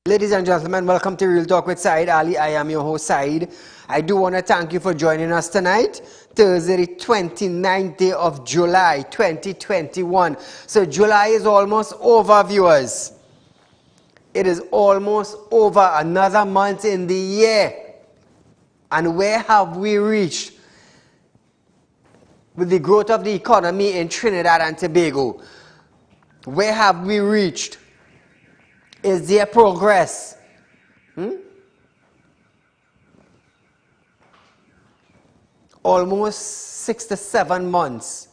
Ladies and gentlemen, welcome to Real Talk with Saieed Ali. I am your host, Saieed. I do want to thank you for joining us tonight, Thursday, the 29th day of July, 2021. So July is almost over, viewers. It is almost over, another month in the year. And where have we reached with the growth of the economy in Trinidad and Tobago? Where have we reached? Is there progress? Almost 6 to 7 months.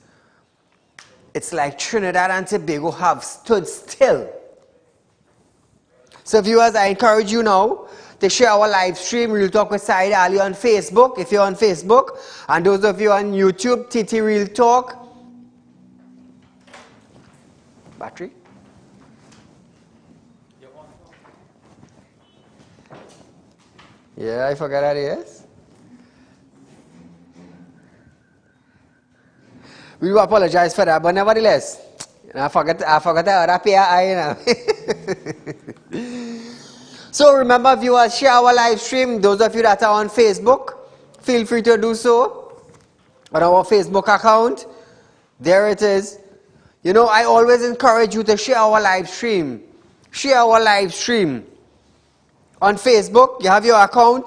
It's like Trinidad and Tobago have stood still. So viewers, I encourage you now to share our live stream, Real Talk with Saieed Ali, on Facebook, if you're on Facebook. And those of you on YouTube, TT Real Talk. Battery? Yeah, I forgot that, yes. We do apologize for that, but nevertheless, I forgot that PI. So remember, viewers, share our live stream. Those of you that are on Facebook, feel free to do so on our Facebook account. There it is. You know, I always encourage you to share our live stream. Share our live stream. On Facebook, you have your account.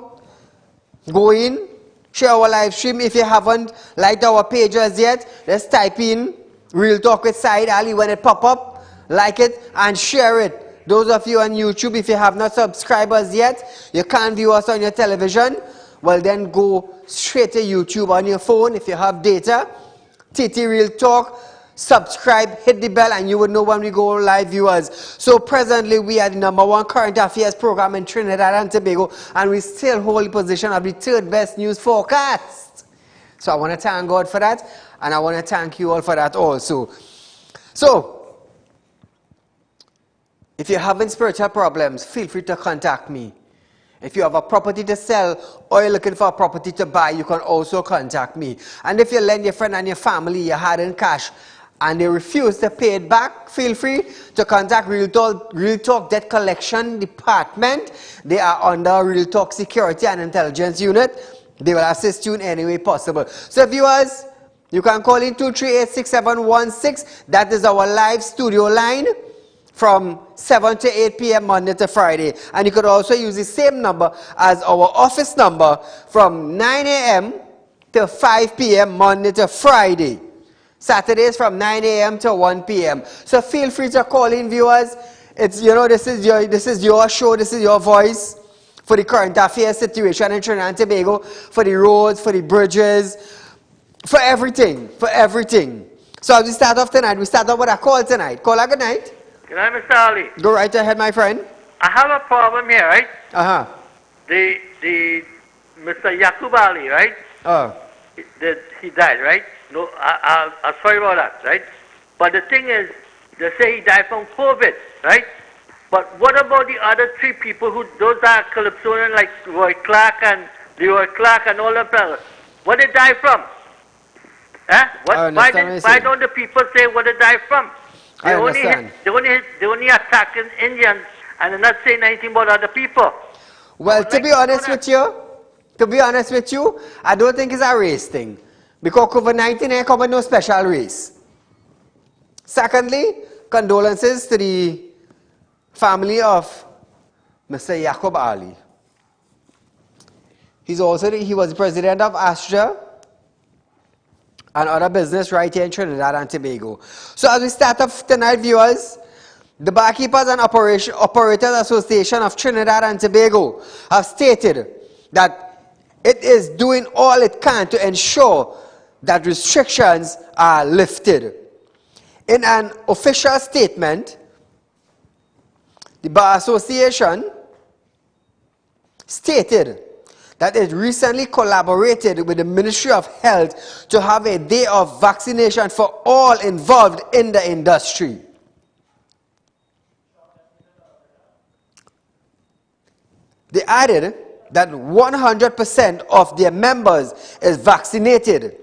Go in, share our live stream. If you haven't liked our pages yet, just type in Real Talk with Saieed Ali. When it pop up, like it and share it. Those of you on YouTube, if you have not subscribed us yet, you can't view us on your television. Well, then go straight to YouTube on your phone if you have data. TT Real Talk. Subscribe, hit the bell, and you will know when we go live, viewers. So presently we are the #1 current affairs program in Trinidad and Tobago, and we still hold the position of the 3rd best news forecast. So I want to thank God for that, and I want to thank you all for that also. So if you're having spiritual problems, feel free to contact me. If you have a property to sell or you're looking for a property to buy, you can also contact me. And if you lend your friend and your family your hard-earned cash and they refuse to pay it back, feel free to contact Real Talk Debt Collection Department. They are under Real Talk Security and Intelligence Unit. They will assist you in any way possible. So viewers, you can call in 238-6716. That is our live studio line from 7 to 8 p.m. Monday to Friday. And you could also use the same number as our office number from 9 a.m. to 5 p.m. Monday to Friday. Saturdays from 9 a.m. to 1 p.m. So feel free to call in, viewers. It's, you know, this is your show, this is your voice for the current affairs situation in Trinidad and Tobago, for the roads, for the bridges, for everything, So as we start off tonight, we start off with a call tonight. Caller, good night. Good night, Mr. Ali. Go right ahead, my friend. I have a problem here, right? Uh-huh. The Mr. Yaqub Ali, right? He died, right? No, I'm sorry about that, right? But the thing is, they say he died from COVID, right? But what about the other 3 people those are Calypsonian, like Roy Clark and Leroy Clark and all them fellas? What they die from? Huh? Why don't the people say what they die from? They only attacking Indians and they're not saying anything about other people. Well, to be honest with you, I don't think it's a race thing. Because COVID-19 ain't come with no special race. Secondly, condolences to the family of Mr. Yaqub Ali. He was the president of Astra and other business right here in Trinidad and Tobago. So as we start off tonight, viewers, the Barkeepers and Operators Association of Trinidad and Tobago have stated that it is doing all it can to ensure that restrictions are lifted. In an official statement, the Bar Association stated that it recently collaborated with the Ministry of Health to have a day of vaccination for all involved in the industry. They added that 100% of their members is vaccinated,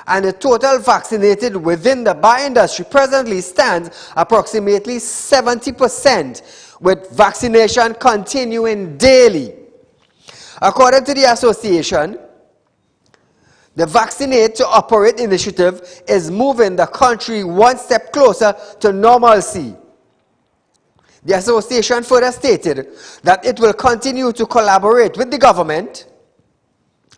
and the total vaccinated within the bar industry presently stands approximately 70%, with vaccination continuing daily. According to the association, the Vaccinate to Operate initiative is moving the country one step closer to normalcy. The association further stated that it will continue to collaborate with the government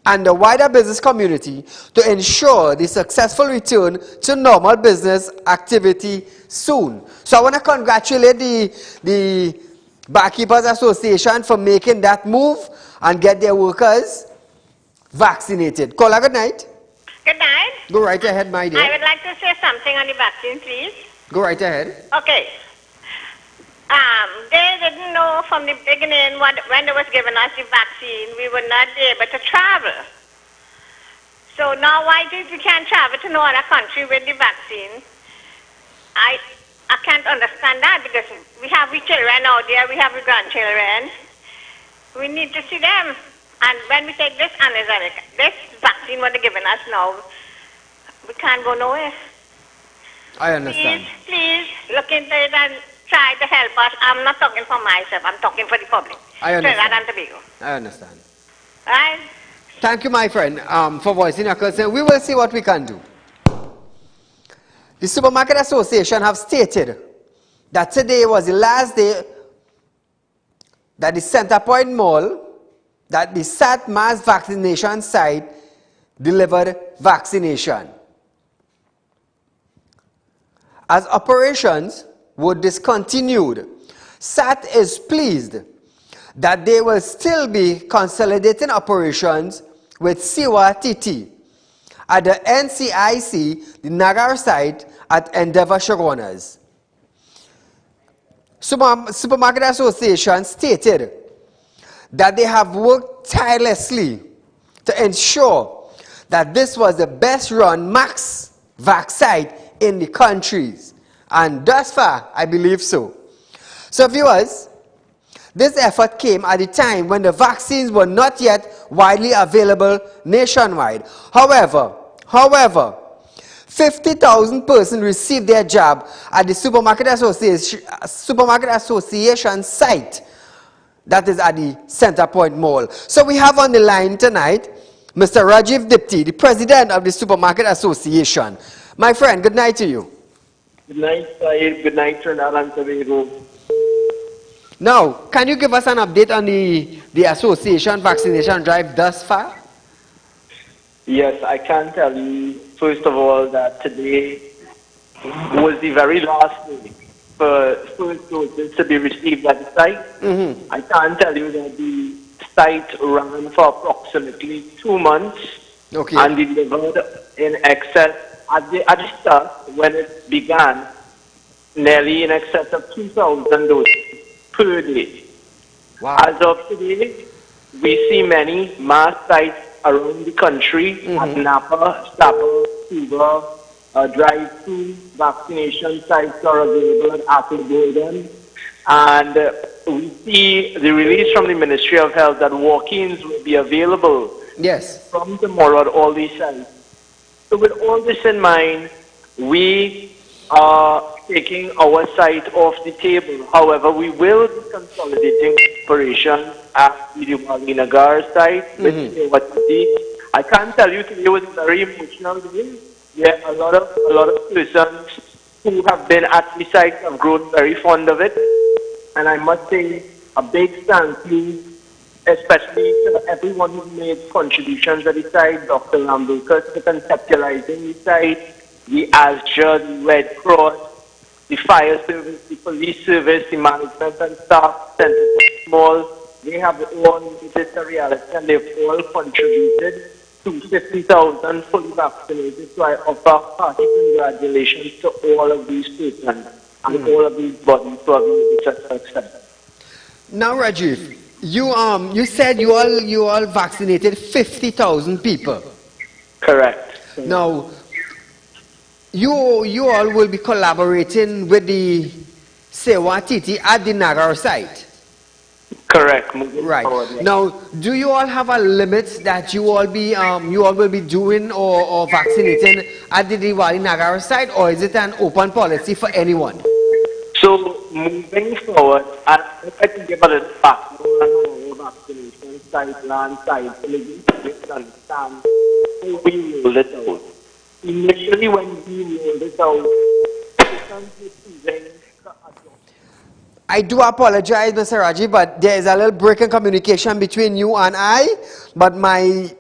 and the wider business community to ensure the successful return to normal business activity soon. So I want to congratulate the Barkeepers Association for making that move and get their workers vaccinated. Caller, good night. Good night. Go right ahead, my dear. I would like to say something on the vaccine, please. Go right ahead. Okay. They didn't know from the beginning when they was giving us the vaccine, we would not be able to travel. So now why did we can't travel to no other country with the vaccine? I can't understand that, because we have the children out there, we have the grandchildren. We need to see them. And when we take this vaccine what they're giving us now, we can't go nowhere. I understand. Please look into it and try to help us. I'm not talking for myself, I'm talking for the public. I understand. Trinidad and Tobago. I understand. Right? Thank you, my friend, for voicing your concern. We will see what we can do. The Supermarket Association have stated that today was the last day that the Center Point Mall, that the SAT mass vaccination site delivered vaccination. As operations were discontinued, SAT is pleased that they will still be consolidating operations with Siwa TT at the NCIC, the Nagar site at Endeavour Sharonas. Supermarket Association stated that they have worked tirelessly to ensure that this was the best run max vac site in the countries, and thus far I believe so. So viewers, this effort came at a time when the vaccines were not yet widely available nationwide. However, 50,000 persons received their jab at the Supermarket Association site, that is at the Center Point Mall. So we have on the line tonight Mr. Rajiv Dipti, the president of the Supermarket Association. My friend, good night to you. Good night, Saieed. Good night, Trinidad and Tobago. Now, can you give us an update on the association vaccination drive thus far? Yes, I can tell you, first of all, that today was the very last day for first doses to be received at the site. Mm-hmm. I can tell you that the site ran for approximately 2 months, okay, and delivered in excess, at the start, when it began, nearly in excess of 2,000 doses per day. Wow. As of today, we see many mass sites around the country, at Napa, Staple, Cuba, drive-through vaccination sites are available at Apple Golden. And we see the release from the Ministry of Health that walk-ins will be available, yes, from tomorrow at all these sites. So with all this in mind, we are taking our site off the table. However, we will be consolidating operations at the Diwali Nagar site with Sewati. I can tell you today was a very emotional day. Yeah, a lot of persons who have been at the site have grown very fond of it. And I must say a big thank you, especially to everyone who made contributions at the site, Dr. Lambukas for conceptualizing the site, the ASJA, the Red Cross, the fire service, the police service, the management and staff, Center Mall. They have all made this a reality, and they've all contributed to 50,000 fully vaccinated. So I offer hearty congratulations to all of these persons and all of these bodies who have made such success. Now, Rajiv, you said you all vaccinated 50,000 people. Correct. Now, you all will be collaborating with the Sewa Titi at the Nagar site. Correct. Right. Now, do you all have a limit that you all will be doing or vaccinating at the Diwali Nagara site, or is it an open policy for anyone? So moving forward, and if I can give a little background on our vaccination guidelines, to understand how we rolled it out. Initially, when we rolled it out, persons receiving I do apologize, Mr. Raji, but there is a little break in communication between you and I. But my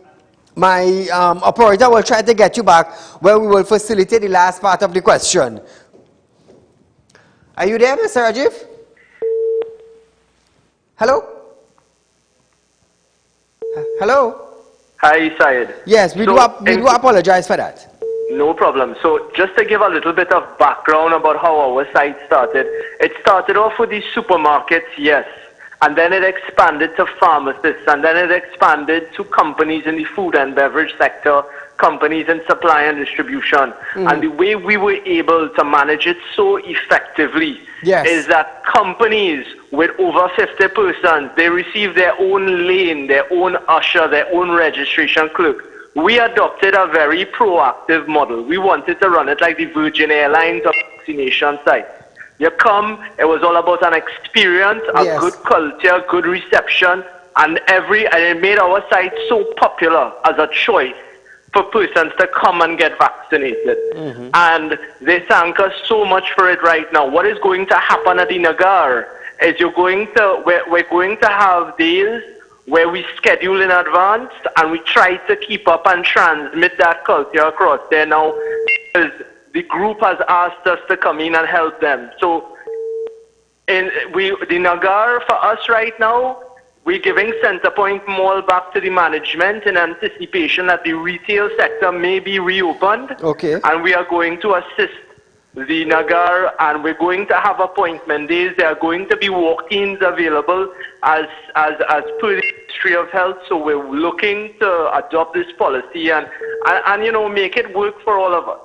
operator will try to get you back where we will facilitate the last part of the question. Are you there, Mr. Rajiv? Hello? Hello? Hi, Saieed. Yes, we do apologize for that. No problem. So just to give a little bit of background about how our site started, it started off with the supermarkets, yes, and then it expanded to pharmacists, and then it expanded to companies in the food and beverage sector, companies in supply and distribution. And the way we were able to manage it so effectively is that companies with over 50 persons, they receive their own lane, their own usher, their own registration clerk. We adopted a very proactive model. We wanted to run it like the Virgin Airlines of vaccination site. You come, it was all about an experience, a good culture, good reception, and it made our site so popular as a choice for persons to come and get vaccinated. And they thank us so much for it right now. What is going to happen at the Nagar is we're going to have days where we schedule in advance and we try to keep up and transmit that culture across there now, because the group has asked us to come in and help them. So the Nagar for us right now, we're giving Centerpoint Mall back to the management in anticipation that the retail sector may be reopened. Okay. And we are going to assist the Nagar, and we're going to have appointment days. There are going to be walk-ins available as per the Ministry of Health. So we're looking to adopt this policy and make it work for all of us.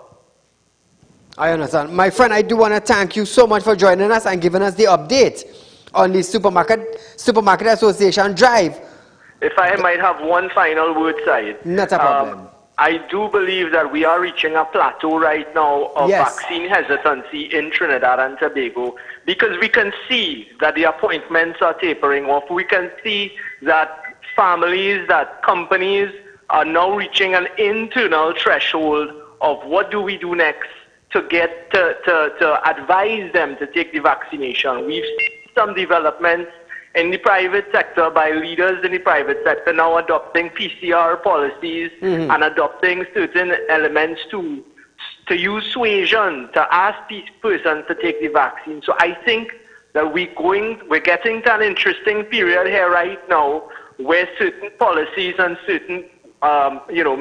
I understand. My friend, I do want to thank you so much for joining us and giving us the update on the Supermarket Association drive. If I might have one final word, Saieed. Not a problem. I do believe that we are reaching a plateau right now of vaccine hesitancy in Trinidad and Tobago, because we can see that the appointments are tapering off. We can see that families, that companies are now reaching an internal threshold of what do we do next to get to advise them to take the vaccination. We've seen some developments in the private sector by leaders in the private sector now adopting PCR policies and adopting certain elements to use suasion to ask these persons to take the vaccine. So I think that we're getting to an interesting period here right now where certain policies and certain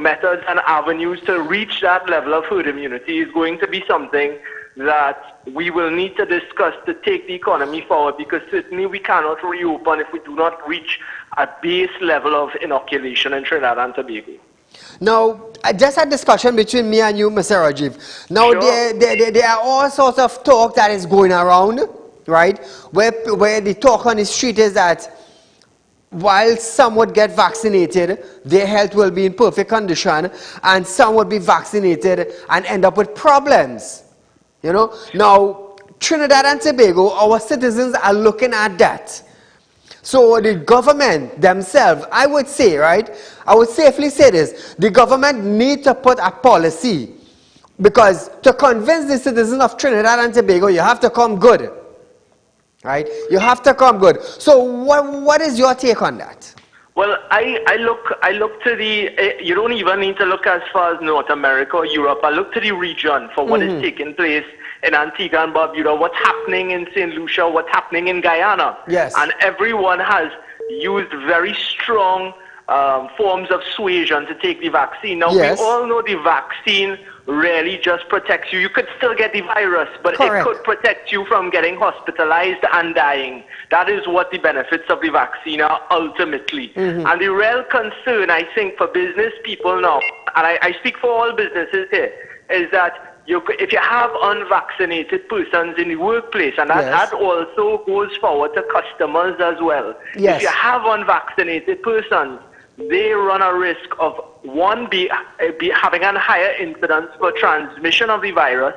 methods and avenues to reach that level of herd immunity is going to be something that we will need to discuss to take the economy forward, because certainly we cannot reopen if we do not reach a base level of inoculation in Trinidad and Tobago. Now, I just had a discussion between me and you, Mr. Rajiv. Now, there are all sorts of talk that is going around, right, where the talk on the street is that while some would get vaccinated, their health will be in perfect condition, and some would be vaccinated and end up with problems. Now, Trinidad and Tobago, our citizens are looking at that. So the government themselves, I would say, right, I would safely say this, the government need to put a policy, because to convince the citizens of Trinidad and Tobago, you have to come good. Right? You have to come good. So what is your take on that? Well, I look to you don't even need to look as far as North America or Europe. I look to the region for what is taking place in Antigua and Barbuda, what's happening in St. Lucia, what's happening in Guyana. Yes. And everyone has used very strong forms of suasion to take the vaccine. Now, we all know the vaccine really just protects you. You could still get the virus, but it could protect you from getting hospitalized and dying. That is what the benefits of the vaccine are ultimately. And the real concern, I think, for business people now, and I speak for all businesses here, is that if you have unvaccinated persons in the workplace, and that also goes forward to customers as well. Yes. If you have unvaccinated persons, they run a risk of having a higher incidence for transmission of the virus,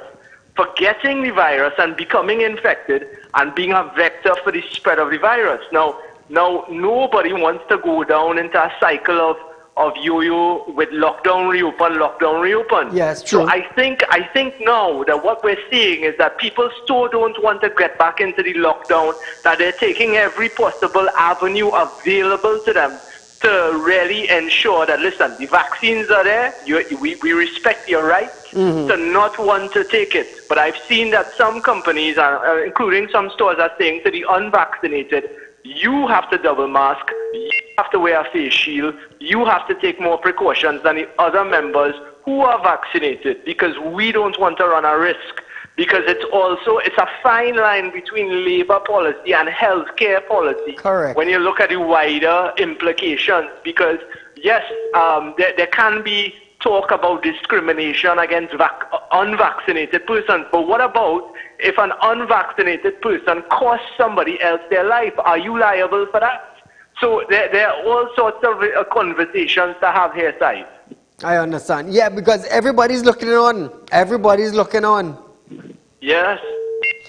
for getting the virus and becoming infected, and being a vector for the spread of the virus. Now nobody wants to go down into a cycle of yo-yo with lockdown, reopen. Yes, true. So I think now that what we're seeing is that people still don't want to get back into the lockdown, that they're taking every possible avenue available to them to really ensure that, listen, the vaccines are there, we respect your right to not want to take it. But I've seen that some companies, including some stores, are saying to the unvaccinated, you have to double mask, you have to wear a face shield, you have to take more precautions than the other members who are vaccinated, because we don't want to run a risk. Because it's a fine line between labor policy and healthcare policy. Correct. When you look at the wider implications, because yes, there can be talk about discrimination against unvaccinated persons, but what about if an unvaccinated person costs somebody else their life? Are you liable for that? So there are all sorts of conversations to have here, Saeed. I understand. Yeah, because everybody's looking on. Yes.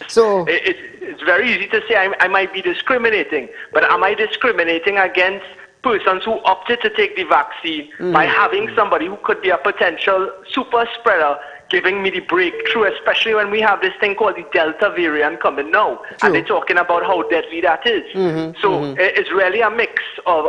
So it's very easy to say I might be discriminating, but am I discriminating against persons who opted to take the vaccine by having somebody who could be a potential super spreader giving me the breakthrough, especially when we have this thing called the Delta variant coming now, and they're talking about how deadly that is. It's really a mix of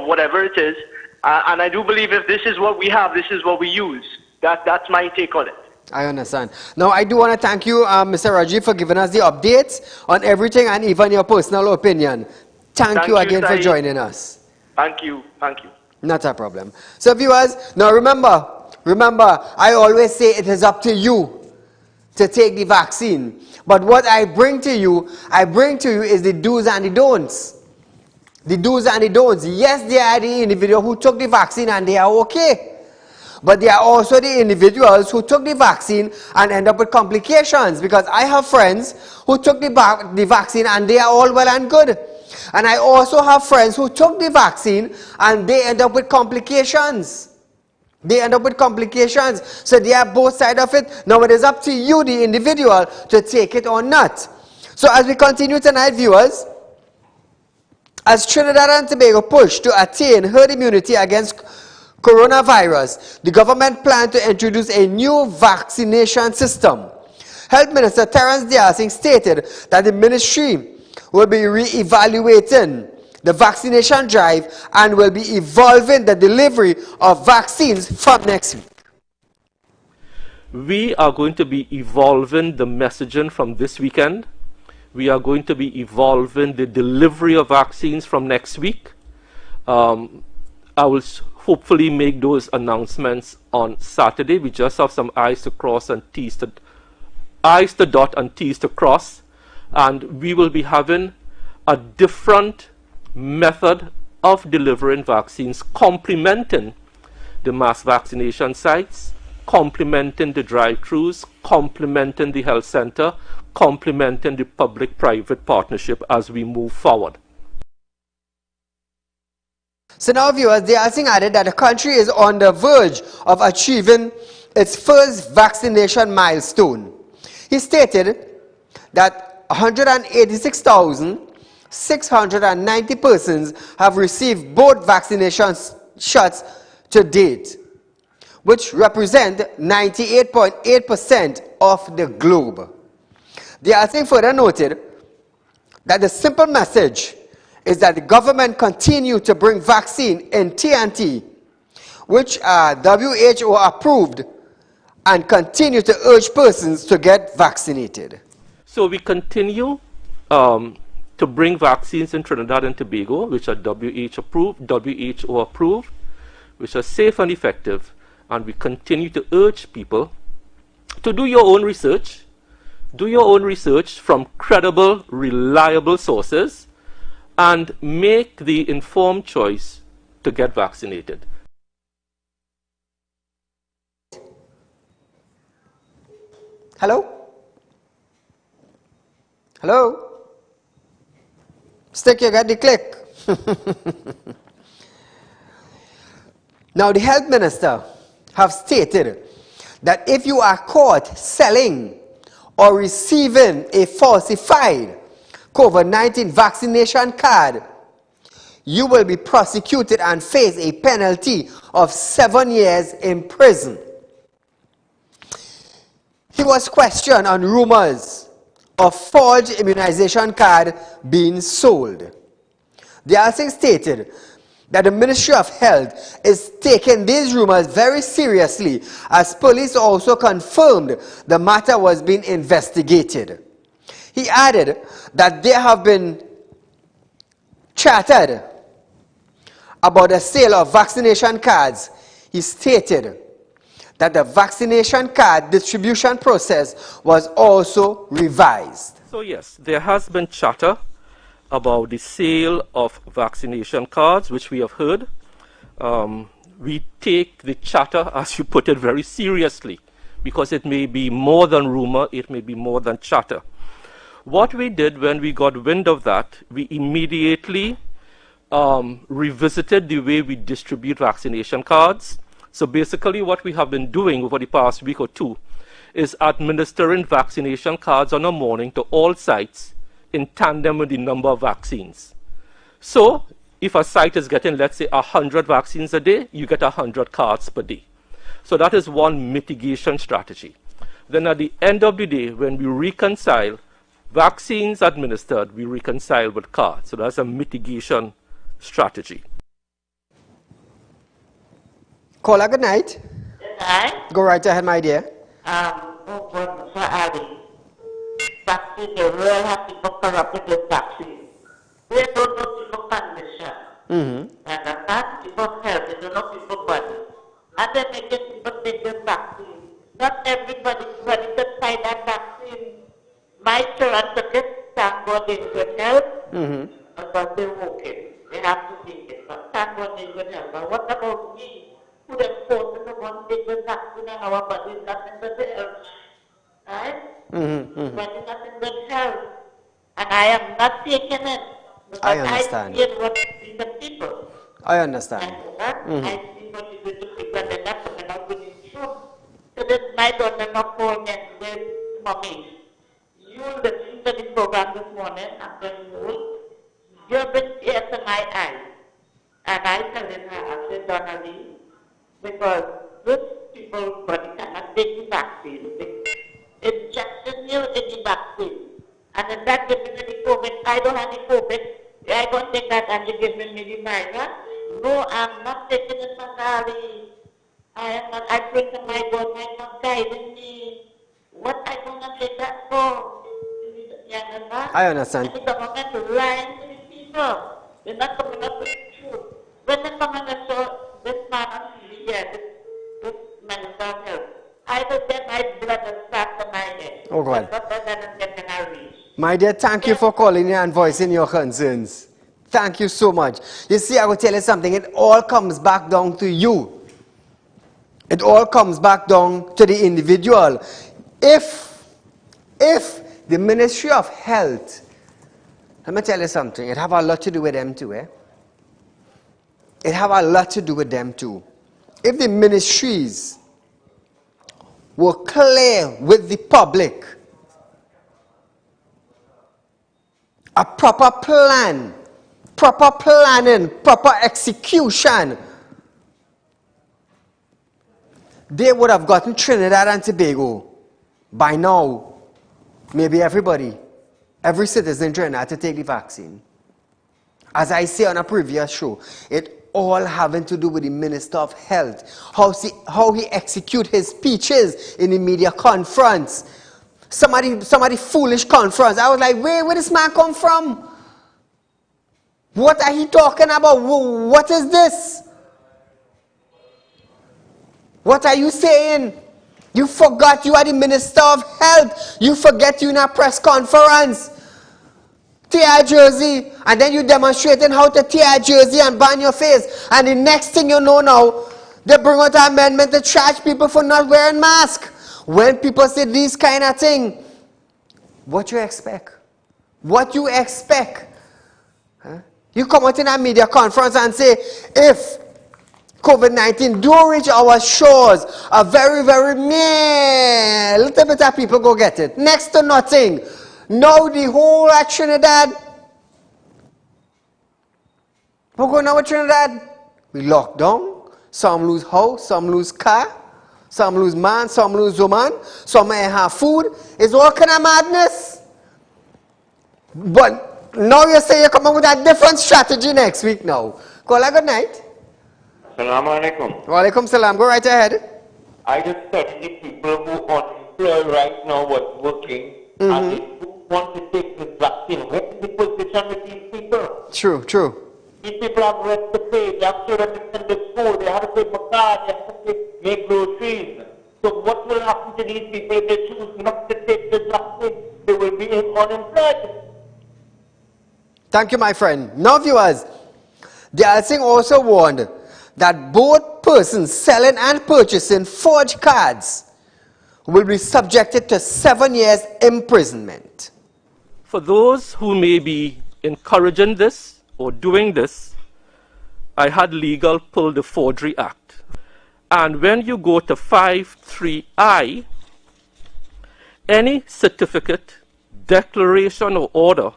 whatever it is, and I do believe if this is what we have, this is what we use. That's my take on it. I understand. Now, I do want to thank you, Mr. Rajiv, for giving us the updates on everything and even your personal opinion. Thank you again for joining us. Thank you. Not a problem. So, viewers, now remember, I always say it is up to you to take the vaccine. But what I bring to you is the do's and the don'ts. The do's and the don'ts. Yes, there are the individuals who took the vaccine and they are okay. But there are also the individuals who took the vaccine and end up with complications. Because I have friends who took the vaccine and they are all well and good. And I also have friends who took the vaccine and they end up with complications. So they are both sides of it. Now it is up to you, the individual, to take it or not. So as we continue tonight, viewers, as Trinidad and Tobago push to attain herd immunity against coronavirus, the government planned to introduce a new vaccination system. Health Minister Terence Diasing stated that the ministry will be re-evaluating the vaccination drive and will be evolving the delivery of vaccines from next week. We are going to be evolving the messaging from this weekend. We are going to be evolving the delivery of vaccines from next week. I will hopefully make those announcements on Saturday. We just have some I's to cross and T's to dot and T's to cross, and we will be having a different method of delivering vaccines, complementing the mass vaccination sites, complementing the drive-thrus, complementing the health center, complementing the public-private partnership as we move forward. So now, viewers, Diasing added that the country is on the verge of achieving its first vaccination milestone. He stated that 186,690 persons have received both vaccination shots to date, which represent 98.8% of the globe. Diasing further noted that the simple message is that the government continue to bring vaccine in TNT, which are WHO approved, and continue to urge persons to get vaccinated. So we continue to bring vaccines in Trinidad and Tobago, which are WHO approved, which are safe and effective, and we continue to urge people to do your own research. Do your own research from credible, reliable sources, and make the informed choice to get vaccinated. Hello? Hello? Stick, you got the click. Now, the health minister have stated that if you are caught selling or receiving a falsified COVID-19 vaccination card, you will be prosecuted and face a penalty of 7 years in prison. He was questioned on rumors of forged immunization card being sold. The also stated that the Ministry of Health is taking these rumors very seriously, as police also confirmed the matter was being investigated. He added that there have been chatted about the sale of vaccination cards. He stated that the vaccination card distribution process was also revised. So yes, there has been chatter about the sale of vaccination cards, which we have heard. We take the chatter, as you put it, very seriously, because it may be more than rumor, it may be more than chatter. What we did when we got wind of that, we immediately revisited the way we distribute vaccination cards. So basically what we have been doing over the past week or two is administering vaccination cards on a morning to all sites in tandem with the number of vaccines. So if a site is getting, let's say, 100 vaccines a day, you get 100 cards per day. So that is one mitigation strategy. Then at the end of the day, when we reconcile vaccines administered, we reconcile with cards. So that's a mitigation strategy. Caller, good night. Good night. Go right ahead, my dear. Mr. Ali. Vaccine, the real have people corrupted with vaccine. They don't know people condition. And that's people's health, they don't know people's body. And they're making people take the vaccine. Not everybody is ready to try that vaccine. My children took it, thank God they're in good health, because they're okay. They have to take it, but thank God they're in good health. But what about me? Who then forced to want to take the vaccine and our body is not in good health? Right? But it's not in good health. And I am not taking it. I understand. I see what the people. I understand. I see what you do to people and they're not coming out with the truth. So that my daughter not called me and said, Mommy, you listened to the program this morning after you've been tears in my eyes. And I telling her, I said, Donnelly, because those people body cannot take the vaccine. They injecting you in the vaccine. And then that gives me the COVID. I don't have the COVID. I don't take that and you give me the virus. No, I'm not taking it, Mr. Ali. I am not. I pray to my God, my God guiding me. What I gonna take that for? I understand. And the government lying to the people. They're not coming up with the truth. When they come and show this man on TV, this minister of health, I will get my blood and start to my head. Oh God. But my dear, thank you for calling in and voicing your concerns. Thank you so much. You see, I will tell you something. It all comes back down to you. It all comes back down to the individual. If the Ministry of Health, let me tell you something, it have a lot to do with them too, eh? It have a lot to do with them too. If the ministries were clear with the public, a proper plan, proper planning, proper execution, they would have gotten Trinidad and Tobago by now. Maybe everybody, every citizen in Trinidad to take the vaccine. As I say on a previous show, it all having to do with the Minister of Health, how he execute his speeches in the media conference. Somebody foolish conference. I was like, where this man come from? What are he talking about? What is this? What are you saying? You forgot you are the Minister of Health. You forget you in a press conference. Tear a jersey, and then you demonstrating how to tear a jersey and burn your face. And the next thing you know now, they bring out an amendment to charge people for not wearing masks. When people say these kind of things, what you expect? What you expect? Huh? You come out in a media conference and say, if COVID-19 do reach our shores, a very, very little bit of people go get it. Next to nothing. Now the whole of Trinidad, what going on with Trinidad? We lock down. Some lose house, some lose car, some lose man, some lose woman, some may have food. It's all kind of madness. But now you say you come up with a different strategy next week now. Call a good night. Assalamu alaikum. Wa alaikum salam. Go right ahead. I just study the people who are unemployed right now was working and they do want to take this vaccine. What is the position with these people? True, true. These people have rent to pay, they have children to send to school, they have to pay for cars, they have to make groceries. So what will happen to these people if they choose not to take this vaccine? They will be unemployed. Thank you, my friend. Now, viewers, the Alsing also warned that both persons selling and purchasing forged cards will be subjected to 7 years imprisonment. For those who may be encouraging this or doing this, I had legal pull the Forgery Act. And when you go to 53I, any certificate, declaration or order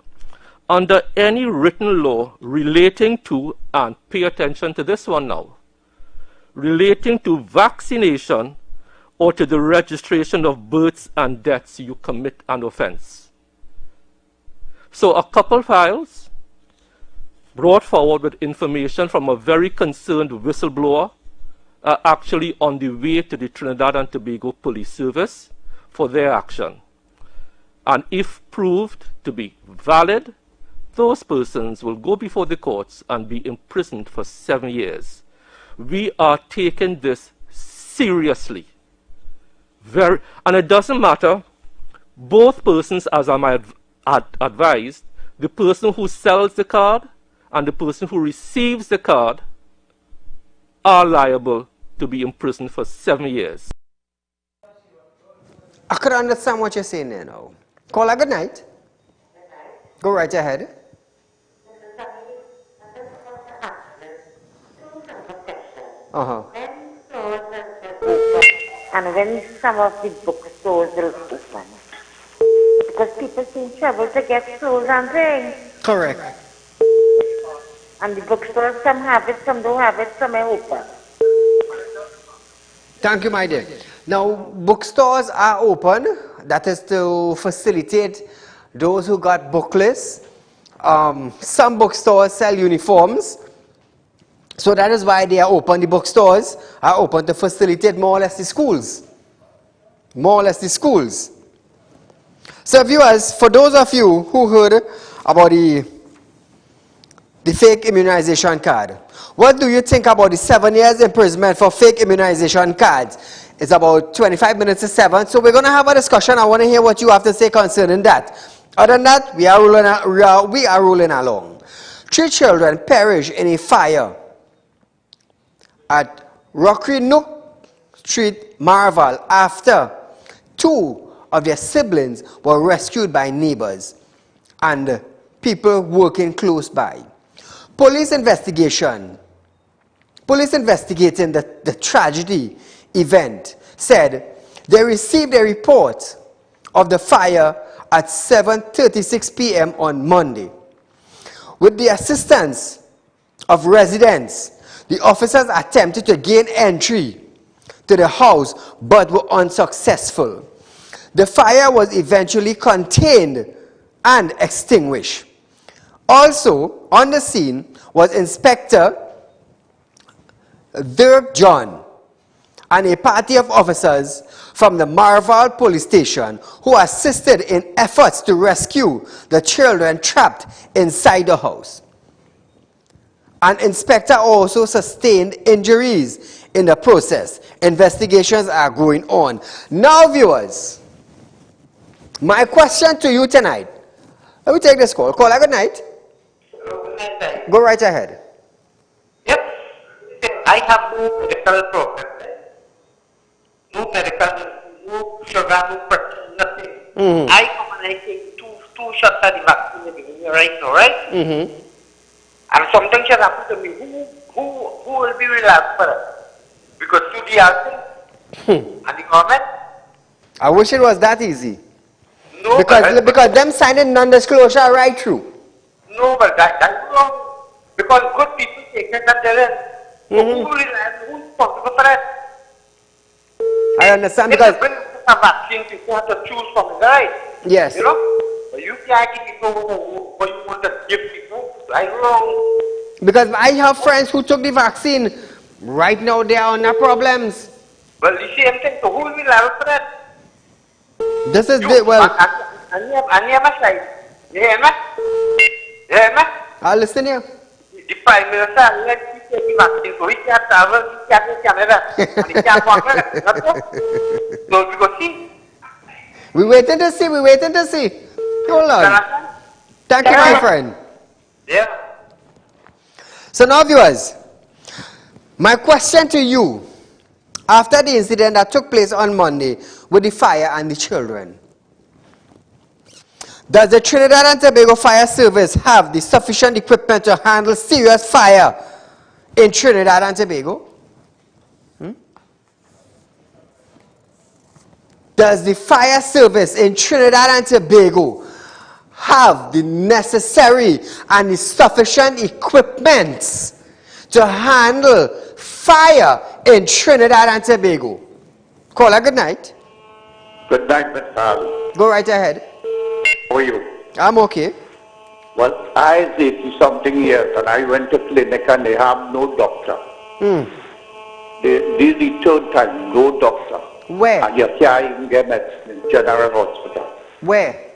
under any written law relating to, and pay attention to this one now, relating to vaccination or to the registration of births and deaths, you commit an offense. So a couple files brought forward with information from a very concerned whistleblower are actually on the way to the Trinidad and Tobago Police Service for their action. And if proved to be valid, those persons will go before the courts and be imprisoned for 7 years. We are taking this seriously. And it doesn't matter, both persons, as I'm advised, the person who sells the card and the person who receives the card are liable to be imprisoned for 7 years. I could understand what you're saying there now. Call a good night. Go right ahead. And when some of the bookstores will open, because people seem trouble to get clothes and things. Correct. And the bookstores, some have it, some don't have it, some are open. Thank you, my dear. Now, bookstores are open. That is to facilitate those who got bookless. Some bookstores sell uniforms. So that is why they are open. The bookstores are open to facilitate more or less the schools. More or less the schools. So viewers, for those of you who heard about the fake immunization card, what do you think about the 7 years imprisonment for fake immunization cards? It's about 25 minutes to 7, so we're going to have a discussion. I want to hear what you have to say concerning that. Other than that, we are rolling along. 3 children perished in a fire at Rockery Nook Street, Marval, after 2 of their siblings were rescued by neighbors and people working close by. Police investigating the tragedy event said they received a report of the fire at 7:36 p.m. on Monday. With the assistance of residents, the officers attempted to gain entry to the house but were unsuccessful. The fire was eventually contained and extinguished. Also on the scene was Inspector Dirk John and a party of officers from the Marval police station who assisted in efforts to rescue the children trapped inside the house. An inspector also sustained injuries in the process. Investigations are going on. Now, viewers, my question to you tonight. Let me take this call. Call, good night. Go right ahead. Yep. I have no medical problem. No sugar, no protein, nothing. I come and I take two shots of the vaccine right now, right? And something should happen to me. Who will be relaxed for that? Because to the health and the government. I wish it was that easy. No, because them signing non-disclosure right through. No, but that's wrong. Because good people take it and tell us. So who will who's responsible for that? I understand If because you bring a vaccine, people have to choose from it, right? yes. You know? But you can't give people what you want to give people. Right wrong. Because I have friends who took the vaccine. Right now they are under problems. Well, the same thing. So who will be liable for that? This is You, the well. and you have a side. You hear me? You hear me? I'll listen here. The Prime Minister let me take the vaccine. So he can't travel, he can't go to Canada. And he can't go to Canada. So we go see. We waiting to see. We waiting to see. Hold on. Thank you, my friend. Yeah. So now, viewers, my question to you, after the incident that took place on Monday with the fire and the children, does the Trinidad and Tobago Fire Service have the sufficient equipment to handle serious fire in Trinidad and Tobago? Does the fire service in Trinidad and Tobago have the necessary and the sufficient equipment to handle fire in Trinidad and Tobago? Caller, good night. Good night, Mr. Ali. Go right ahead. How are you? I'm okay. Well, I was 80-something years and I went to clinic and they have no doctor. This is the third time, no doctor. Where? And you can't even get medicine in General Hospital. Where?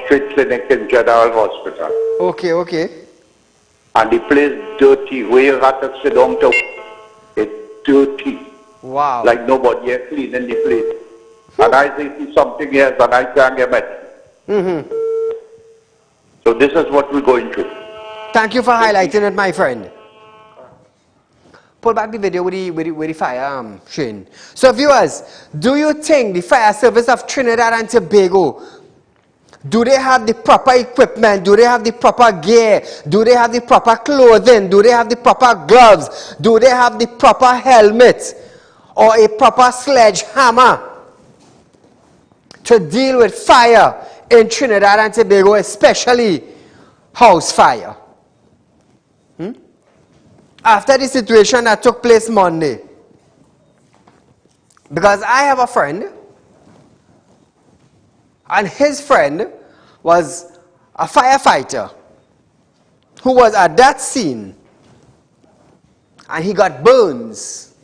Street clinic in General Hospital. Okay, okay. And the place dirty. Where you have to sit down to, it's dirty. Wow. Like nobody is cleaning the place. And I was 80-something years and I can't get medicine. So this is what we're going through. Thank you for highlighting it, my friend. Pull back the video with the fire, Shane. So viewers, do you think the fire service of Trinidad and Tobago, do they have the proper equipment? Do they have the proper gear? Do they have the proper clothing? Do they have the proper gloves? Do they have the proper helmet? Or a proper sledgehammer to deal with fire in Trinidad and Tobago, especially house fire? After the situation that took place Monday, because I have a friend, and his friend was a firefighter who was at that scene, and he got burns.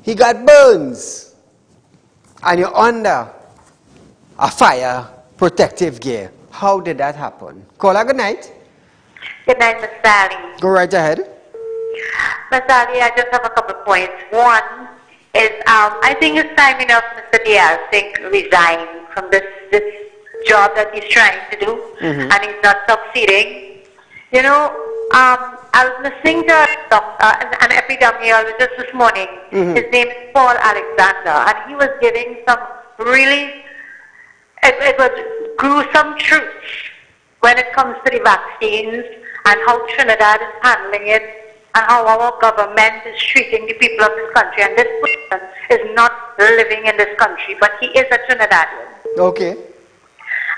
He got burns, and you're under a fire protective gear. How did that happen? Caller, good night. Good night, Ms. Sally. Go right ahead. Ms. Sally, I just have a couple of points. One is, I think it's time enough Mr. Diaz resign from this job that he's trying to do, and he's not succeeding. You know, I was listening to an epidemiologist this morning. His name is Paul Alexander, and he was giving some really, it was gruesome truths when it comes to the vaccines and how Trinidad is handling it and how our government is treating the people of this country. And this person is not living in this country, but he is a Trinidadian. Okay.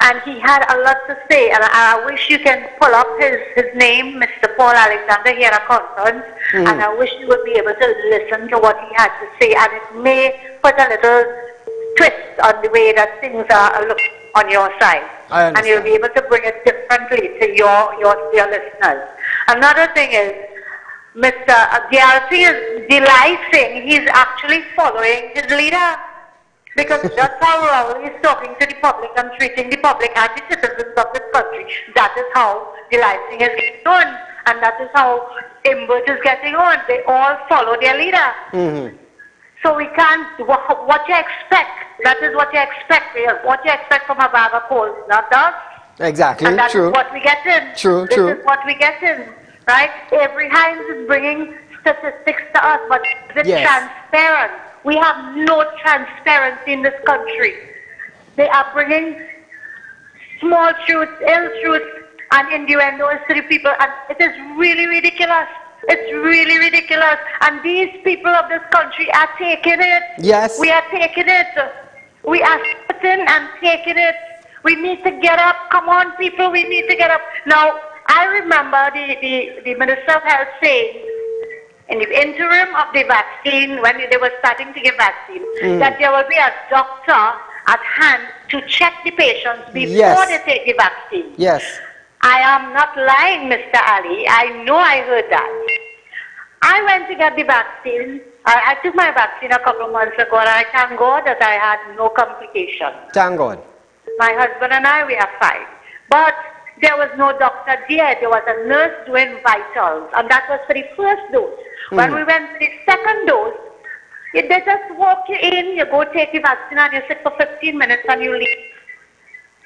And he had a lot to say, and I wish you can pull up his name, Mr. Paul Alexander. He had a conference, and I wish you would be able to listen to what he had to say, and it may put a little twist on the way that things are looked on your side. And you'll be able to bring it differently to your listeners. Another thing is, Mr. DRC is delicing, he's actually following his leader. Because that's how Raul is talking to the public and treating the public and the citizens of this country. That is how delicing is getting on. And that is how Imbert is getting on. They all follow their leader. So we can't, what you expect, that is what you expect. What you expect from a bag of coals, not us. Exactly, and that's true. what we get in. True, this true. Is what we get in, right? Every Hines is bringing statistics to us, but is it transparent? We have no transparency in this country. They are bringing small truths, ill truths, and innuendos to the people, and it is really ridiculous. It's really ridiculous. And these people of this country are taking it. Yes. We are taking it. We are sitting and taking it. We need to get up. Come on, people, we need to get up. Now, I remember the Minister of Health saying, in the interim of the vaccine, when they were starting to give vaccine, that there will be a doctor at hand to check the patients before they take the vaccine. Yes. I am not lying, Mr. Ali. I know I heard that. I went to get the vaccine. I took my vaccine a couple of months ago, and I thank God that I had no complications. Thank God. My husband and I, we are fine. But there was no doctor there. There was a nurse doing vitals, and that was for the first dose. When we went for the second dose, they just walk you in, you go take the vaccine, and you sit for 15 minutes, and you leave.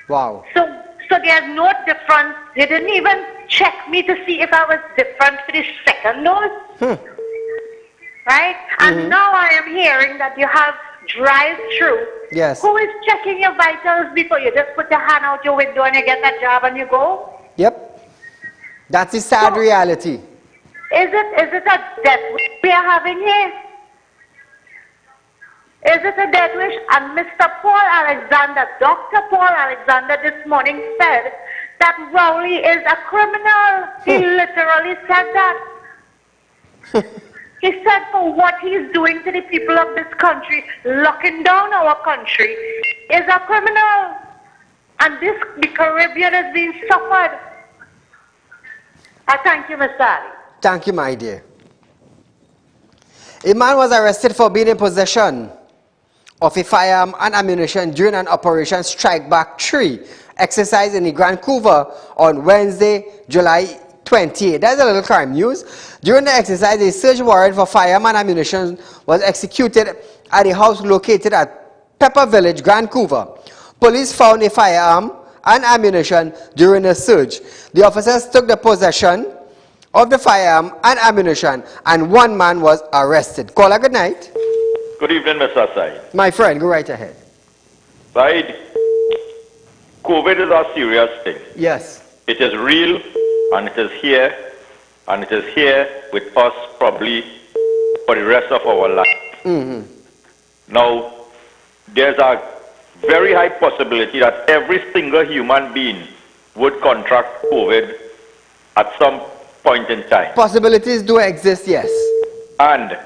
Wow. So there's no difference. They didn't even check me to see if I was different for the second dose. Right? And now I am hearing that you have drive-through. Yes. Who is checking your vitals before you just put your hand out your window and you get that job and you go? Yep. That's the sad reality. Is it a death wish we are having here? Is it a death wish? And Mr. Paul Alexander, Dr. Paul Alexander this morning said that Rowley is a criminal. He literally said that. He said for what he's doing to the people of this country, locking down our country, is a criminal. And the Caribbean is being suffered. I thank you, Mr. Ali. Thank you, my dear. A man was arrested for being in possession of a firearm and ammunition during an Operation Strike Back 3 exercise in Vancouver on Wednesday, July 28. That's a little crime news. During the exercise, a search warrant for firearm and ammunition was executed at a house located at Pepper Village, Vancouver. Police found a firearm and ammunition during the search. The officers took the possession of the firearm and ammunition, and one man was arrested. Caller, good night. Good evening, Mr. Said. My friend, go right ahead. Said, COVID is a serious thing. Yes. It is real, and it is here with us probably for the rest of our life. Now, there's a very high possibility that every single human being would contract COVID at some point in time. Possibilities do exist, yes. And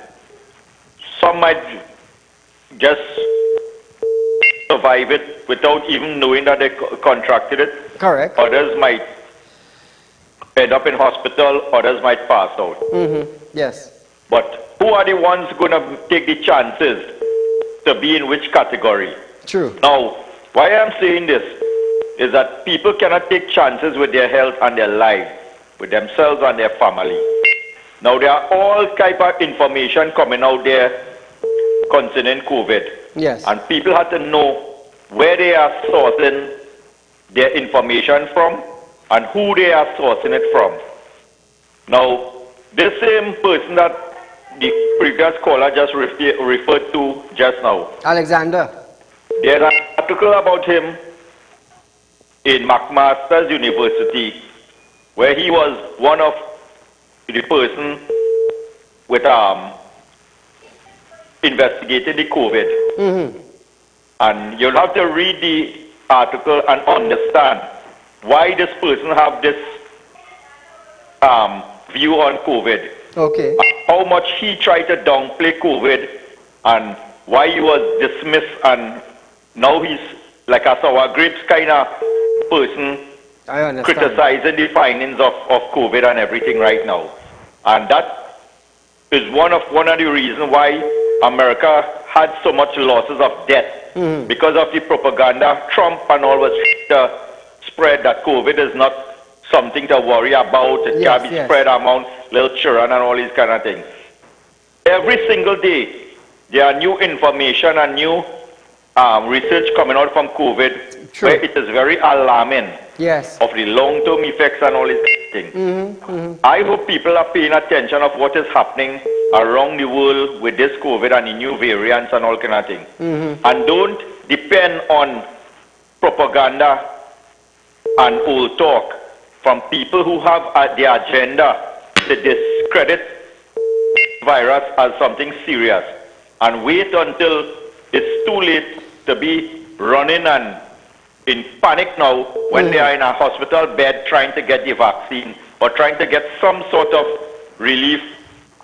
some might just survive it without even knowing that they contracted it. Correct. Others might end up in hospital, others might pass out. Yes. But who are the ones going to take the chances to be in which category? True. Now, why I'm saying this is that people cannot take chances with their health and their lives, with themselves and their family. Now, there are all type of information coming out there concerning COVID. Yes. And people have to know where they are sourcing their information from and who they are sourcing it from. Now, this same person that the previous caller just referred to just now, Alexander. there's an article about him in McMaster's University where he was one of the person with investigating the COVID. And you'll have to read the article and understand why this person have this view on COVID. Okay. How much he tried to downplay COVID and why he was dismissed, and now he's like a sour grapes kind of person criticizing the findings of COVID and everything right now. And that is one of the reasons why America had so much losses of death, because of the propaganda. Trump and all was spread that COVID is not something to worry about. It can be spread among little children and all these kind of things. Every single day, there are new information and new research coming out from COVID, where it is very alarming of the long-term effects and all this thing. I hope people are paying attention of what is happening around the world with this COVID and the new variants and all kind of things. And don't depend on propaganda and old talk from people who have the agenda to discredit virus as something serious, and wait until it's too late to be running and in panic now when they are in a hospital bed trying to get the vaccine or trying to get some sort of relief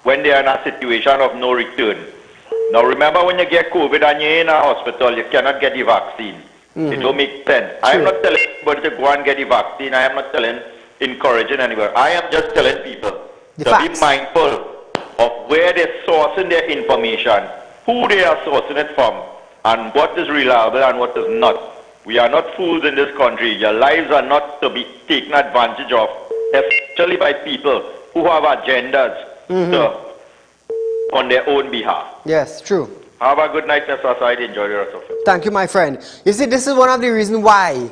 when they are in a situation of no return. Now remember, when you get COVID and you're in a hospital, you cannot get the vaccine. It don't make sense. I am not telling anybody to go and get the vaccine. I am not encouraging anywhere. I am just telling people to be mindful of where they're sourcing their information, who they are sourcing it from, and what is reliable and what is not. We are not fools in this country. Your lives are not to be taken advantage of, especially by people who have agendas on their own behalf. Yes, true. Have a good night, Mr. Saieed. Enjoy the rest of it. Thank you, my friend. You see, this is one of the reasons why.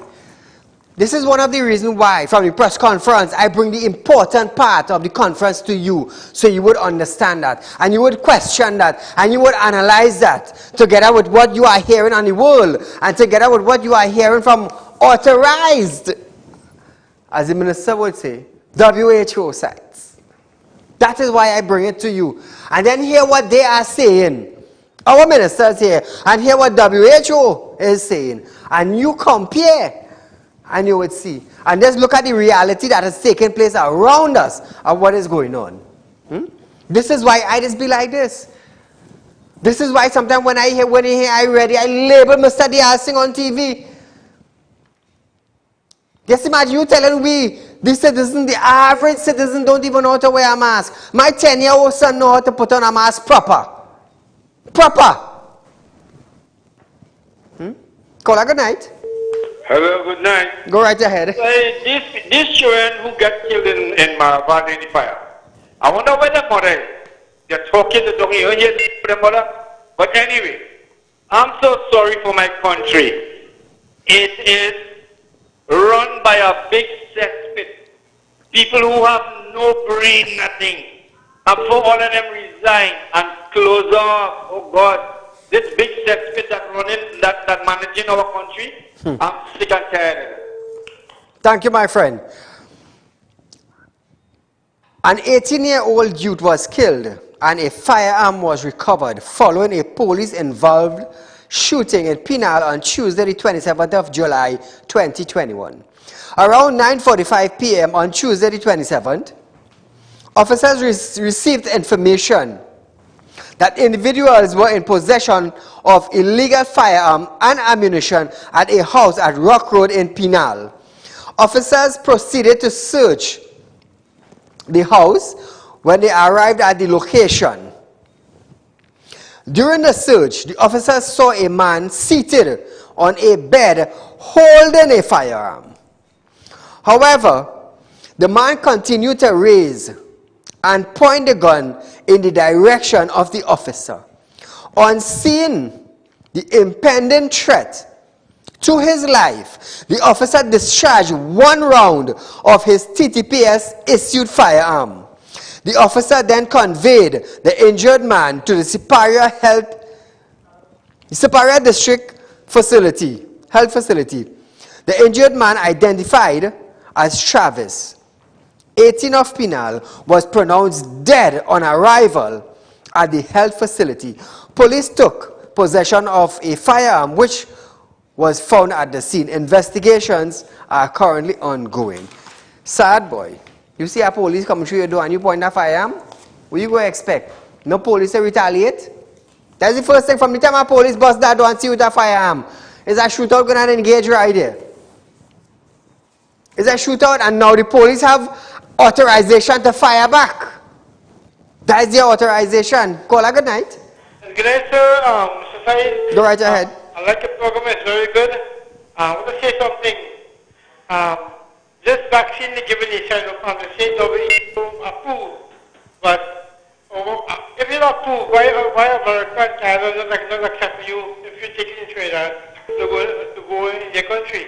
This is one of the reasons why, from the press conference, I bring the important part of the conference to you, so you would understand that, and you would question that, and you would analyze that, together with what you are hearing on the world, and together with what you are hearing from authorized, as the minister would say, WHO sites. That is why I bring it to you. And then hear what they are saying, our ministers here, and hear what WHO is saying, and you compare. And you would see. And just look at the reality that has taken place around us of what is going on. This is why I just be like this. This is why sometimes when I hear I label Mr. Diaz on TV. Just imagine you telling we, the citizen, the average citizen don't even know how to wear a mask. My 10-year-old son know how to put on a mask proper. Call a good night. Hello, good night. Go right ahead. These children who got killed in Marathon in the fire, I wonder where the mother is. They're talking to the mother. But anyway, I'm so sorry for my country. It is run by a big cesspit. People who have no brain, nothing. And for all of them resign and close off. Oh God, this big cesspit that running, that managing our country, I'm sick and tired of it. Thank you, my friend. An 18-year-old youth was killed and a firearm was recovered following a police-involved shooting in Penal on Tuesday, the 27th of July, 2021. Around 9:45 p.m. on Tuesday, the 27th, officers received information that individuals were in possession of illegal firearm and ammunition at a house at Rock Road in Penal. Officers proceeded to search the house when they arrived at the location. During the search, the officers saw a man seated on a bed holding a firearm. However, the man continued to raise and point the gun in the direction of the officer. On seeing the impending threat to his life, the officer discharged one round of his TTPS-issued firearm. The officer then conveyed the injured man to the Superior District Health Facility. The injured man, identified as Travis, 18 of Penal, was pronounced dead on arrival at the health facility. Police took possession of a firearm which was found at the scene. Investigations are currently ongoing. Sad boy. You see a police come through your door and you point a firearm? What you go expect? No police to retaliate? That's the first thing. From the time a police bust that door and see with a firearm, is a shootout going to engage right there? Is a shootout, and now the police have authorization to fire back. That is their authorization. Call a good night. Good night, sir. Mr. Saieed. Go right ahead. I like your program. It's very good. I want to say something. This vaccine is given in China from the state WHO approved. But if it's not approved, why America and China does not accept you if you take it in China to go in their country?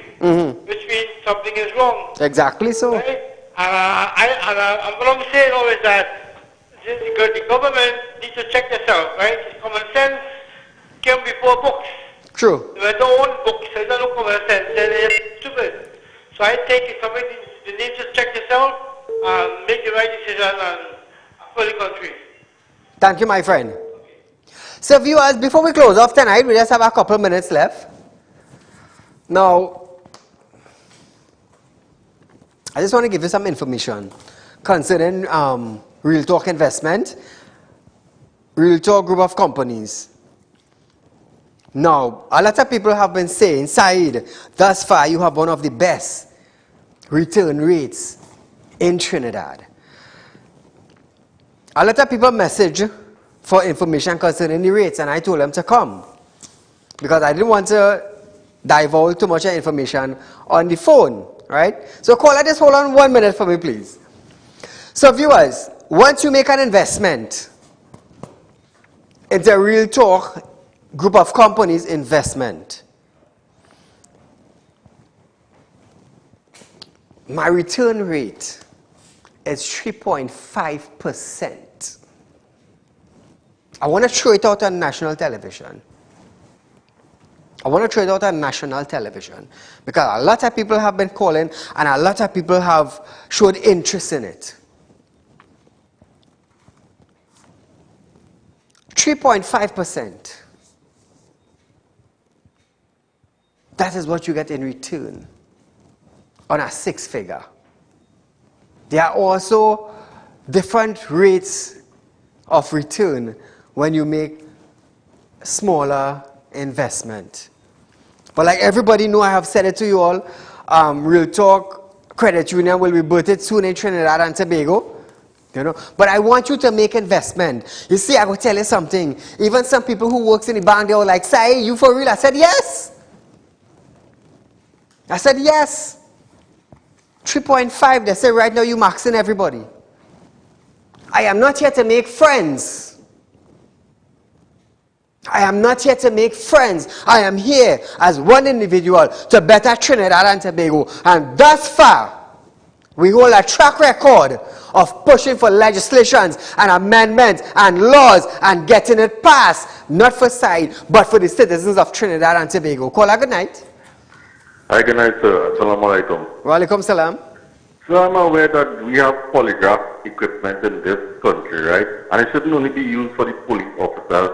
Which means something is wrong. Exactly so. Right? And what I'm saying always that the government needs to check themselves, right? Common sense came before books. True. If I don't own books, I don't know common sense, then they're stupid. So I think if somebody needs to check yourself and make the right decision and for the country. Thank you, my friend. So viewers, before we close off tonight, we just have a couple minutes left. Now, I just want to give you some information concerning Real Talk Investment, Real Talk Group of Companies. Now, a lot of people have been saying, Saeed, thus far you have one of the best return rates in Trinidad. A lot of people message for information concerning the rates, and I told them to come because I didn't want to divulge too much information on the phone, right? So caller, just hold on 1 minute for me, please. So viewers, once you make an investment into a Real Talk Group of Companies investment, my return rate is 3.5%. I want to throw it out on national television. Because a lot of people have been calling and a lot of people have showed interest in it. 3.5%. That is what you get in return on a six-figure. There are also different rates of return when you make smaller investment. But like everybody know, I have said it to you all, Real Talk Credit Union will be birthed soon in Trinidad and Tobago. You know, but I want you to make investment. You see, I will tell you something. Even some people who works in the bank, they were like, Sai, you for real? I said, yes. 3.5, they say right now you maxing everybody. I am not here to make friends. I am here as one individual to better Trinidad and Tobago. And thus far, we hold a track record of pushing for legislations and amendments and laws and getting it passed, not for Saeed, but for the citizens of Trinidad and Tobago. Caller, good night. Hi, good night, sir. Assalamu alaikum. Wa alaikum salam. So I'm aware that we have polygraph equipment in this country, right? And it shouldn't only be used for the police officers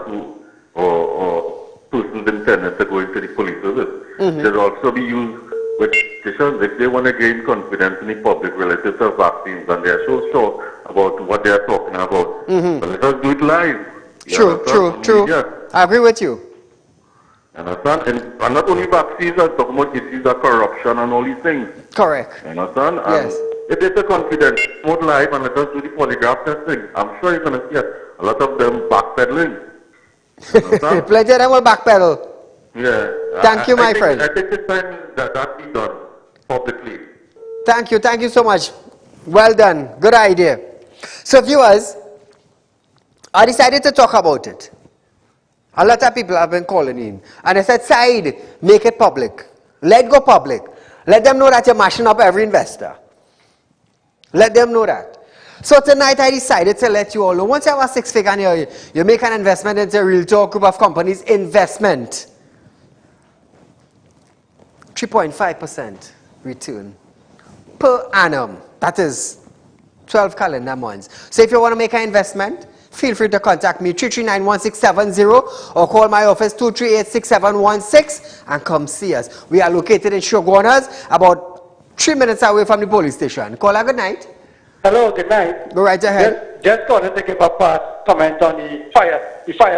or persons intended to go into the police service. It should also be used with politicians if they want to gain confidence in the public relative to vaccines and they are so sure about what they are talking about. But let us do it live. True. I agree with you. Understand? And not only vaccines, I'm talking about issues of corruption and all these things. Correct. Understand? Yes. If it's a confidence, more live and let us do the polygraph testing. I'm sure you're going to see a lot of them backpedaling. Plenty of them will backpedal. Yeah. Thank you, my friend. I think it's time that be done publicly. Thank you so much. Well done. Good idea. So viewers, I decided to talk about it. A lot of people have been calling in. And I said, Saeed, make it public. Let go public. Let them know that you're mashing up every investor. Let them know that. So tonight I decided to let you all know, once you have a six-figure and you make an investment into a Real Talk Group of Companies investment, 3.5% return per annum. That is 12 calendar months. So if you want to make an investment, feel free to contact me 339-1670 or call my office 238-6716 and come see us. We are located in Shogunas, about 3 minutes away from the police station. Caller, good night. Hello, good night. Go right ahead. Just wanted to give a comment on the fire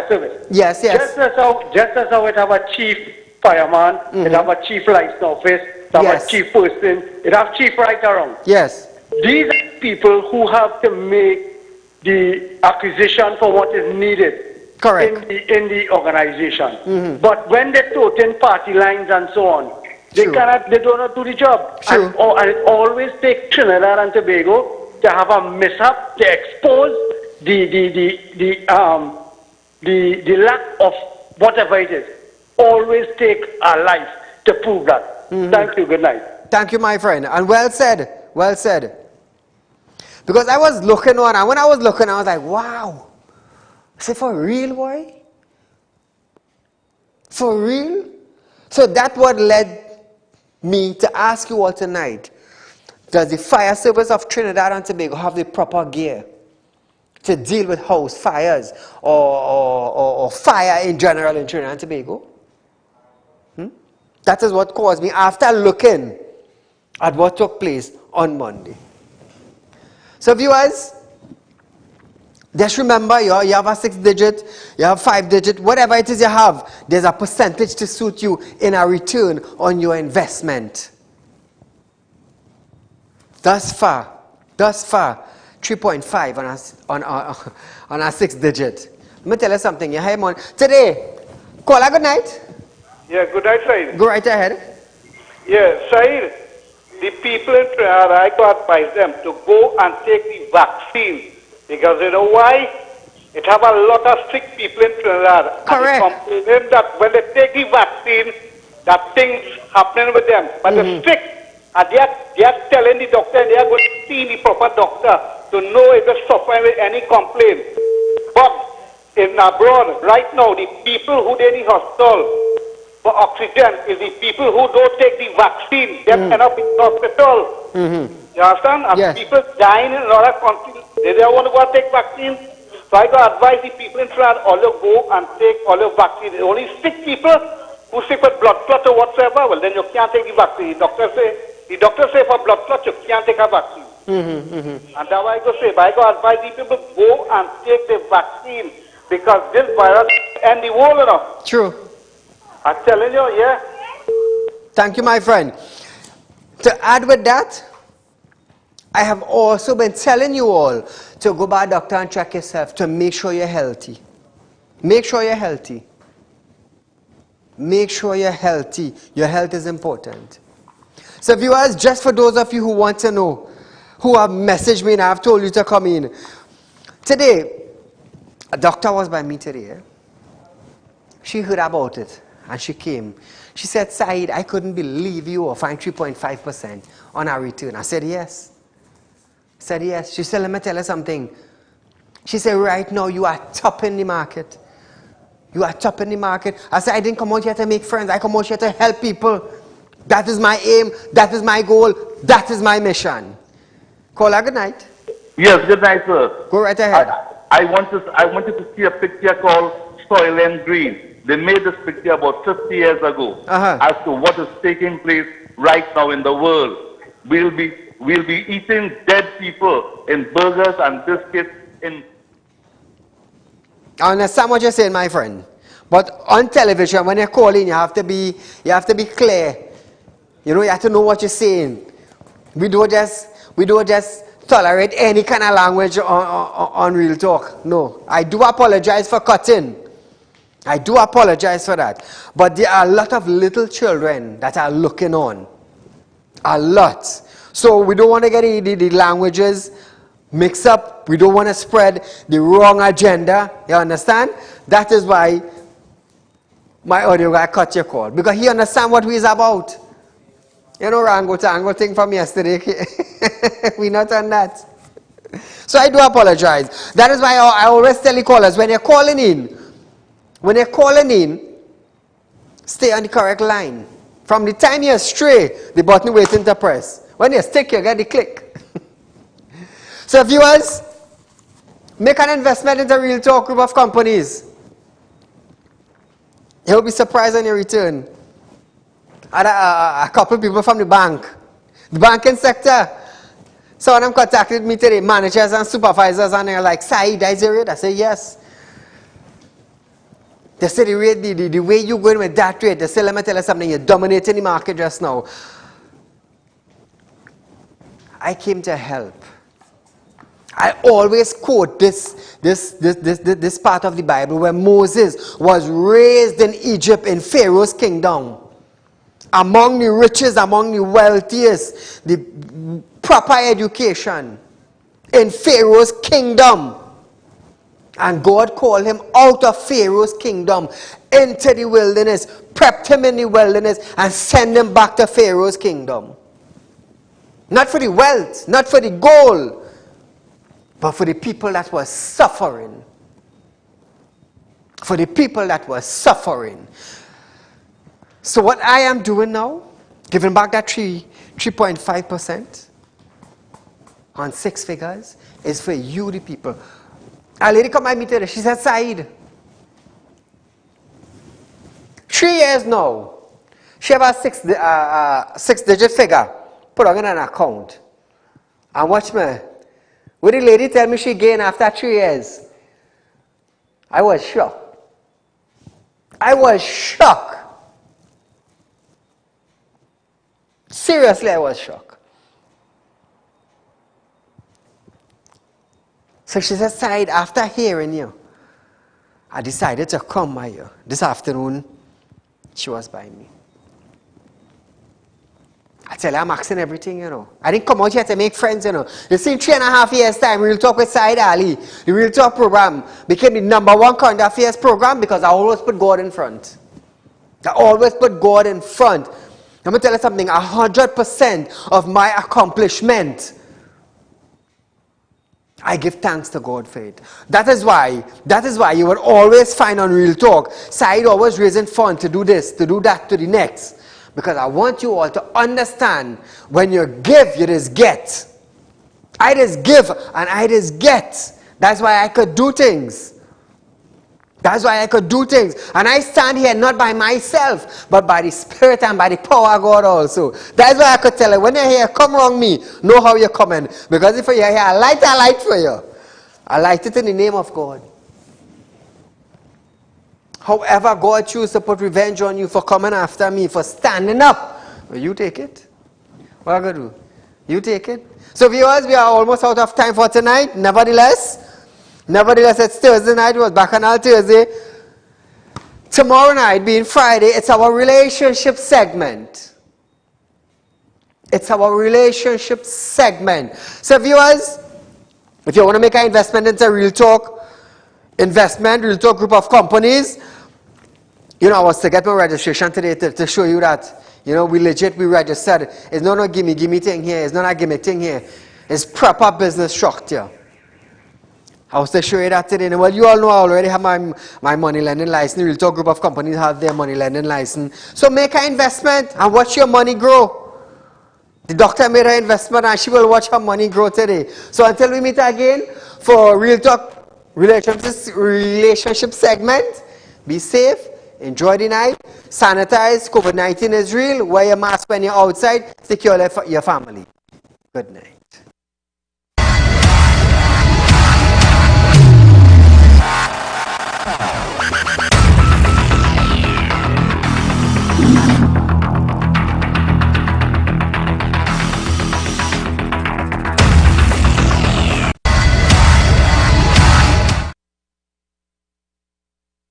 service. Yes. Just as how it have a chief fireman, it have a chief license office, it have a chief person, it have chief right around. Yes. These are people who have to make the acquisition for what is needed. Correct. In the organization. But when they're toting party lines and so on, they do not do the job. And it always takes Trinidad and Tobago to have a mishap to expose the lack of whatever it is. Always take a life to prove that. Thank you. Good night. Thank you, my friend. And well said. Because I was looking on, and when I was looking, I was like, wow. I said, for real, boy? For real? So that's what led me to ask you all tonight, does the fire service of Trinidad and Tobago have the proper gear to deal with house fires or fire in general in Trinidad and Tobago? That is what caused me after looking at what took place on Monday. So viewers, just remember, you have a 6-digit, you have 5-digit, whatever it is you have, there's a percentage to suit you in a return on your investment. Thus far, 3.5 on a 6-digit. Let me tell you something. You have money. Today, call a good night. Yeah, good night, Saeed. Go right ahead. Yeah, Saeed, the people in Trinidad, I got advise them to go and take the vaccine. Because you know why? It have a lot of sick people in Trinidad. Correct. And they complain that when they take the vaccine, that things happening with them. But they're sick. And they are telling the doctor, they are going to see the proper doctor to know if they're suffering with any complaint. But in abroad, right now, the people who they in the hospital for oxygen is the people who don't take the vaccine. They end up in the hospital. You understand? And yes. People dying in a lot of countries, they don't want to go and take vaccine. So I got advise the people in Trinidad, all you go and take all your vaccine. Only sick people who sick with blood clot or whatsoever, well then you can't take the vaccine. The doctor say for blood clot you can't take a vaccine. And that's why I go say, but I got advise the people go and take the vaccine because this virus end the world, you know. True. I'm telling you, yeah. Thank you, my friend. To add with that, I have also been telling you all to go by a doctor and check yourself to make sure you're healthy. Make sure you're healthy. Make sure you're healthy. Your health is important. So viewers, just for those of you who want to know, who have messaged me and I have told you to come in. Today, a doctor was by me today. She heard about it and she came. She said, Saeed, I couldn't believe you were fined 3.5% on our return. I said, yes. Said yes. She said, let me tell you something. She said, right now you are top in the market. You are top in the market. I said, I didn't come out here to make friends. I come out here to help people. That is my aim. That is my goal. That is my mission. Caller, good night. Yes, good night, sir. Go right ahead. I wanted to see a picture called Soil and Green. They made this picture about 50 years ago as to what is taking place right now in the world. We'll be eating dead people in burgers and biscuits in... I understand what you're saying, my friend. But on television, when you're calling, you have to be clear. You know, you have to know what you're saying. We don't just tolerate any kind of language on Real Talk. No. I do apologize for cutting. I do apologize for that. But there are a lot of little children that are looking on. A lot. So we don't want to get the languages mixed up. We don't want to spread the wrong agenda. You understand? That is why my audio guy cut your call. Because he understands what we're about. You know, Rango Tango thing from yesterday. We're not on that. So I do apologize. That is why I always tell the callers, when you're calling in, stay on the correct line. From the time you stray, the button waiting to press. When you stick, you get the click. So viewers, make an investment in the Real Talk group of companies. You'll be surprised on your return. A couple of people from the banking sector. Some of them contacted me today, managers and supervisors, and they're like, Saeed, is your rate? I say, yes. They say the way you're going with that rate, they say, let me tell you something, you're dominating the market just now. I came to help. I always quote this part of the Bible where Moses was raised in Egypt in Pharaoh's kingdom. Among the richest, among the wealthiest, the proper education in Pharaoh's kingdom. And God called him out of Pharaoh's kingdom into the wilderness, prepped him in the wilderness, and sent him back to Pharaoh's kingdom. Not for the wealth, not for the gold, but for the people that were suffering. For the people that were suffering. So what I am doing now, giving back that 3.5% on 6 figures, is for you, the people. A lady come by me today, she said, Saeed, 3 years now, she have a 6-digit figure, put on in an account. And watch me. When the lady tell me she gained after 3 years, I was shocked. I was shocked. Seriously, I was shocked. So she said, Saeed, after hearing you, I decided to come by you. This afternoon, she was by me. I tell her I'm asking everything, you know. I didn't come out here to make friends, you know. You see, in 3.5 years' time, Real Talk with Saieed Ali, the Real Talk program became the #1 current affairs program because I always put God in front. I always put God in front. Let me tell you something, 100% of my accomplishment, I give thanks to God for it. That is why you will always find on Real Talk, Saeed always raising funds to do this, to do that, to the next. Because I want you all to understand, when you give, you just get. I just give and I just get. That's why I could do things. That's why I could do things. And I stand here not by myself, but by the Spirit and by the power of God also. That's why I could tell you, when you're here, come wrong me, know how you're coming. Because if you're here, I light for you. I light it in the name of God. However God chooses to put revenge on you for coming after me, for standing up, well, you take it. What are you going to do? You take it. So viewers, we are almost out of time for tonight. Nevertheless, it's Thursday night. It was Bacchanal Thursday. Tomorrow night, being Friday, it's our relationship segment. It's our relationship segment. So viewers, if you want to make an investment into Real Talk Real Talk group of companies, you know, I was to get my registration today to show you that, you know, we registered. It's not a gimme thing here. It's not a gimmick thing here. It's proper business structure. I was to show you that today. Well, you all know I already have my money lending license. Real Talk group of companies have their money lending license. So make an investment and watch your money grow. The doctor made her investment and she will watch her money grow today. So until we meet again for Real Talk relationship segment, be safe, enjoy the night, sanitize, COVID-19 is real, wear your mask when you're outside, secure your family. Good night.